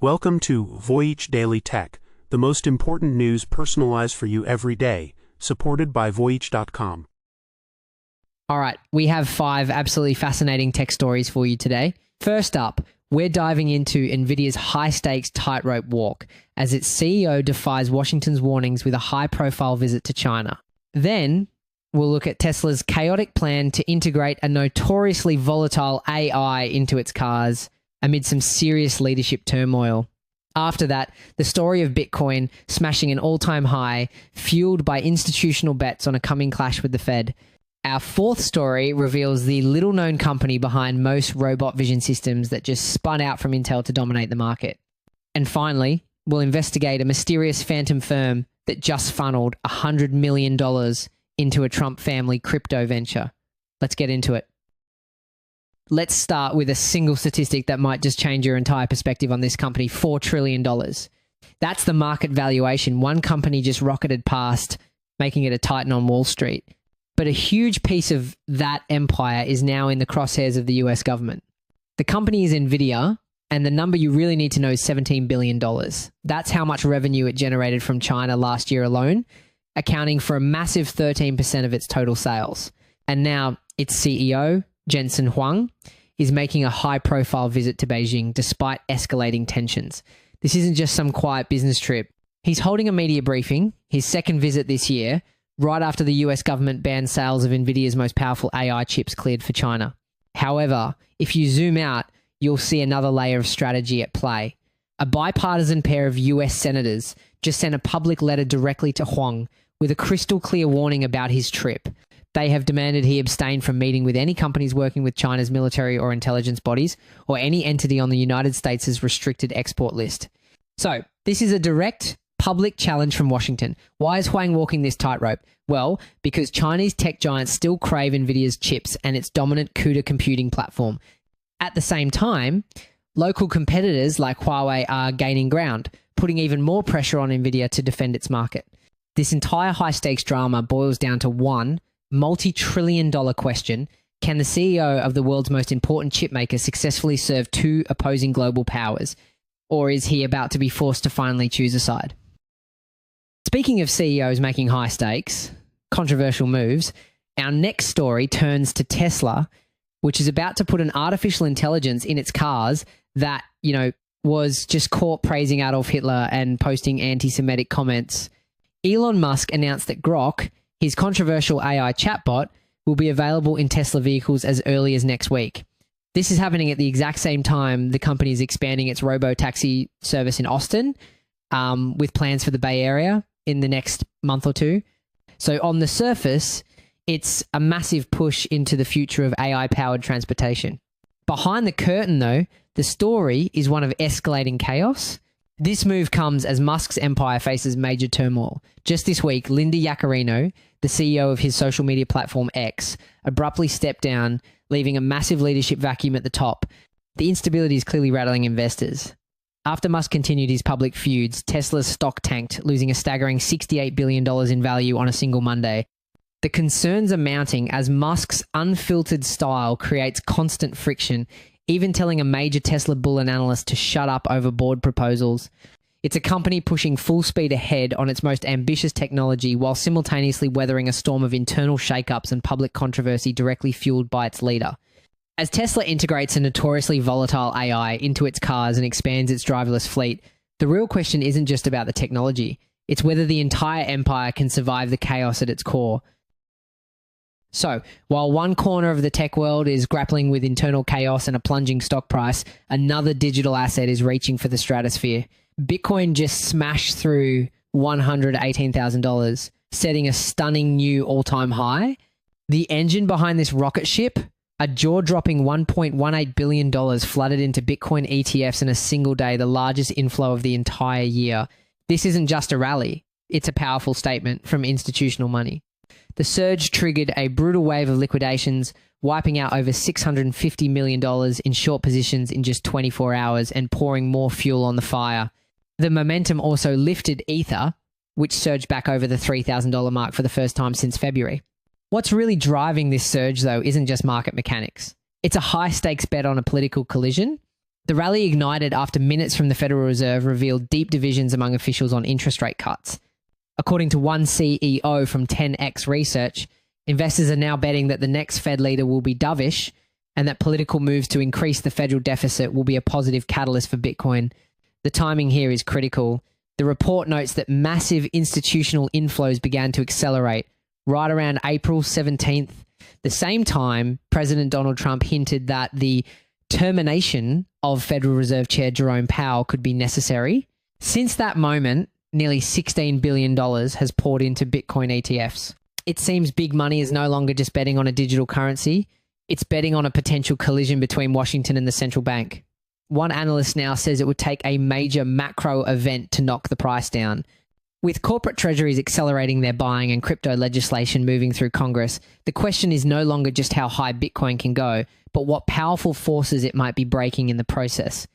Welcome to Voyage Daily Tech, the most important news personalized for you every day, supported by Voyage.com. All right, we have 5 absolutely fascinating tech stories for you today. First up, we're diving into Nvidia's high-stakes tightrope walk as its CEO defies Washington's warnings with a high-profile visit to China. Then, we'll look at Tesla's chaotic plan to integrate a notoriously volatile AI into its cars amid some serious leadership turmoil. After that, the story of Bitcoin smashing an all-time high, fueled by institutional bets on a coming clash with the Fed. Our fourth story reveals the little-known company behind most robot vision systems that just spun out from Intel to dominate the market. And finally, we'll investigate a mysterious phantom firm that just funneled $100 million into a Trump family crypto venture. Let's get into it. Let's start with a single statistic that might just change your entire perspective on this company, $4 trillion. That's the market valuation. One company just rocketed past, making it a titan on Wall Street. But a huge piece of that empire is now in the crosshairs of the US government. The company is Nvidia, and the number you really need to know is $17 billion. That's how much revenue it generated from China last year alone, accounting for a massive 13% of its total sales. And now its CEO, Jensen Huang, is making a high-profile visit to Beijing despite escalating tensions. This isn't just some quiet business trip. He's holding a media briefing, his second visit this year, right after the US government banned sales of Nvidia's most powerful AI chips cleared for China. However, if you zoom out, you'll see another layer of strategy at play. A bipartisan pair of US senators just sent a public letter directly to Huang with a crystal clear warning about his trip. They have demanded he abstain from meeting with any companies working with China's military or intelligence bodies or any entity on the United States' restricted export list. So, this is a direct public challenge from Washington. Why is Huang walking this tightrope? Well, because Chinese tech giants still crave Nvidia's chips and its dominant CUDA computing platform. At the same time, local competitors like Huawei are gaining ground, putting even more pressure on Nvidia to defend its market. This entire high-stakes drama boils down to one multi-trillion-dollar question: can the CEO of the world's most important chipmaker successfully serve two opposing global powers? Or is he about to be forced to finally choose a side? Speaking of CEOs making high stakes, controversial moves, our next story turns to Tesla, which is about to put an artificial intelligence in its cars that, was just caught praising Adolf Hitler and posting anti-Semitic comments. Elon Musk announced that Grok, his controversial AI chatbot, will be available in Tesla vehicles as early as next week. This is happening at the exact same time the company is expanding its Robotaxi service in Austin, with plans for the Bay Area in the next month or two. So on the surface, it's a massive push into the future of AI-powered transportation. Behind the curtain, though, the story is one of escalating chaos. This move comes as Musk's empire faces major turmoil. Just this week, Linda Yaccarino, the CEO of his social media platform X, abruptly stepped down, leaving a massive leadership vacuum at the top. The instability is clearly rattling investors. After Musk continued his public feuds, Tesla's stock tanked, losing a staggering $68 billion in value on a single Monday. The concerns are mounting as Musk's unfiltered style creates constant friction, even telling a major Tesla bull and analyst to shut up over board proposals. It's a company pushing full speed ahead on its most ambitious technology while simultaneously weathering a storm of internal shakeups and public controversy directly fueled by its leader. As Tesla integrates a notoriously volatile AI into its cars and expands its driverless fleet, the real question isn't just about the technology. It's whether the entire empire can survive the chaos at its core. So, while one corner of the tech world is grappling with internal chaos and a plunging stock price, another digital asset is reaching for the stratosphere. Bitcoin just smashed through $118,000, setting a stunning new all-time high. The engine behind this rocket ship, a jaw-dropping $1.18 billion flooded into Bitcoin ETFs in a single day, the largest inflow of the entire year. This isn't just a rally. It's a powerful statement from institutional money. The surge triggered a brutal wave of liquidations, wiping out over $650 million in short positions in just 24 hours and pouring more fuel on the fire. The momentum also lifted Ether, which surged back over the $3,000 mark for the first time since February. What's really driving this surge, though, isn't just market mechanics. It's a high-stakes bet on a political collision. The rally ignited after minutes from the Federal Reserve revealed deep divisions among officials on interest rate cuts. According to one CEO from 10x Research, investors are now betting that the next Fed leader will be dovish and that political moves to increase the federal deficit will be a positive catalyst for Bitcoin. The timing here is critical. The report notes that massive institutional inflows began to accelerate right around April 17th. The same time, President Donald Trump hinted that the termination of Federal Reserve Chair Jerome Powell could be necessary. Since that moment, nearly $16 billion has poured into Bitcoin ETFs. It seems big money is no longer just betting on a digital currency. It's betting on a potential collision between Washington and the central bank. One analyst now says it would take a major macro event to knock the price down. With corporate treasuries accelerating their buying and crypto legislation moving through Congress, the question is no longer just how high Bitcoin can go, but what powerful forces it might be breaking in the process.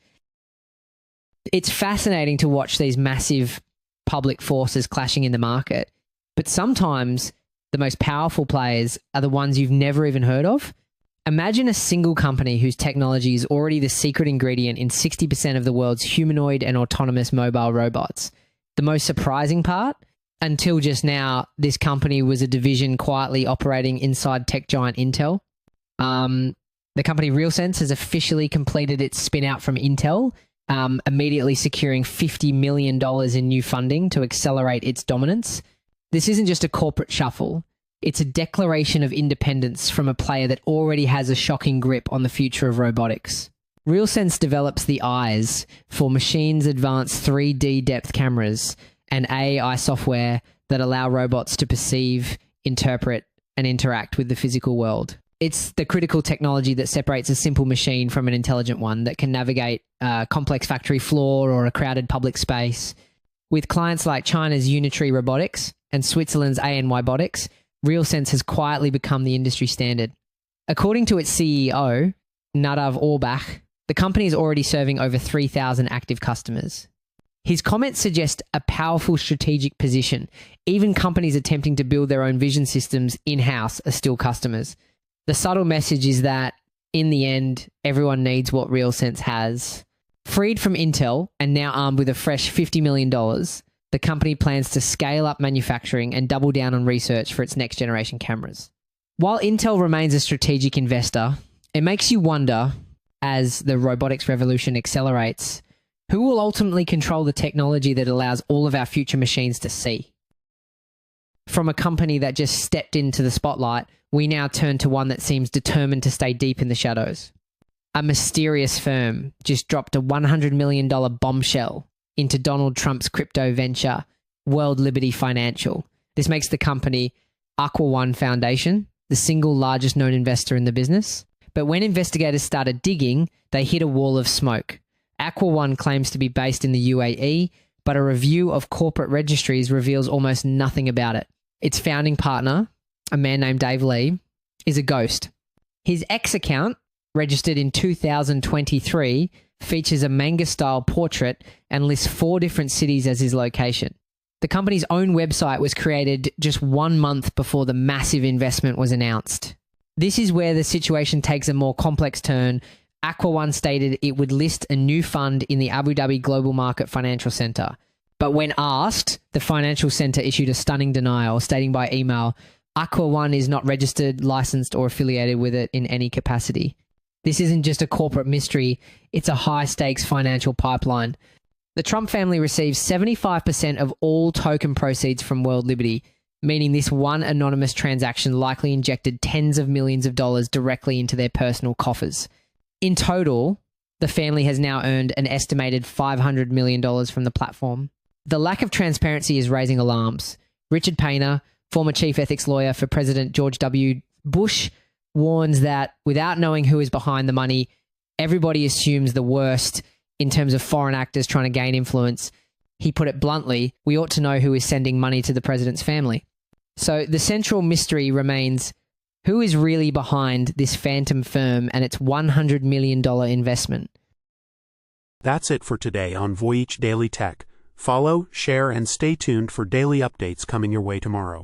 It's fascinating to watch these massive public forces clashing in the market, but sometimes the most powerful players are the ones you've never even heard of. Imagine a single company whose technology is already the secret ingredient in 60% of the world's humanoid and autonomous mobile robots. The most surprising part, until just now, this company was a division quietly operating inside tech giant Intel. The company RealSense has officially completed its spin-out from Intel, immediately securing $50 million in new funding to accelerate its dominance. This isn't just a corporate shuffle. It's a declaration of independence from a player that already has a shocking grip on the future of robotics. RealSense develops the eyes for machines' advanced 3D depth cameras and AI software that allow robots to perceive, interpret, and interact with the physical world. It's the critical technology that separates a simple machine from an intelligent one that can navigate a complex factory floor or a crowded public space. With clients like China's Unitary Robotics and Switzerland's ANYbotics, RealSense has quietly become the industry standard. According to its CEO, Nadav Orbach, the company is already serving over 3,000 active customers. His comments suggest a powerful strategic position. Even companies attempting to build their own vision systems in-house are still customers. The subtle message is that, in the end, everyone needs what RealSense has. Freed from Intel and now armed with a fresh $50 million, the company plans to scale up manufacturing and double down on research for its next-generation cameras. While Intel remains a strategic investor, it makes you wonder, as the robotics revolution accelerates, who will ultimately control the technology that allows all of our future machines to see? From a company that just stepped into the spotlight, we now turn to one that seems determined to stay deep in the shadows. A mysterious firm just dropped a $100 million bombshell into Donald Trump's crypto venture, World Liberty Financial. This makes the company Aqua One Foundation the single largest known investor in the business. But when investigators started digging, they hit a wall of smoke. Aqua One claims to be based in the UAE, but a review of corporate registries reveals almost nothing about it. Its founding partner, a man named Dave Lee, is a ghost. His X account, registered in 2023, features a manga-style portrait and lists 4 different cities as his location. The company's own website was created just 1 month before the massive investment was announced. This is where the situation takes a more complex turn. Aqua One stated it would list a new fund in the Abu Dhabi Global Market Financial Center. But when asked, the financial center issued a stunning denial, stating by email, Aqua One is not registered, licensed, or affiliated with it in any capacity. This isn't just a corporate mystery, it's a high-stakes financial pipeline. The Trump family receives 75% of all token proceeds from World Liberty, meaning this one anonymous transaction likely injected tens of millions of dollars directly into their personal coffers. In total, the family has now earned an estimated $500 million from the platform. The lack of transparency is raising alarms. Richard Painter, former chief ethics lawyer for President George W. Bush, warns that without knowing who is behind the money, everybody assumes the worst in terms of foreign actors trying to gain influence. He put it bluntly, we ought to know who is sending money to the president's family. So the central mystery remains, who is really behind this phantom firm and its $100 million investment? That's it for today on Voyage Daily Tech. Follow, share, and stay tuned for daily updates coming your way tomorrow.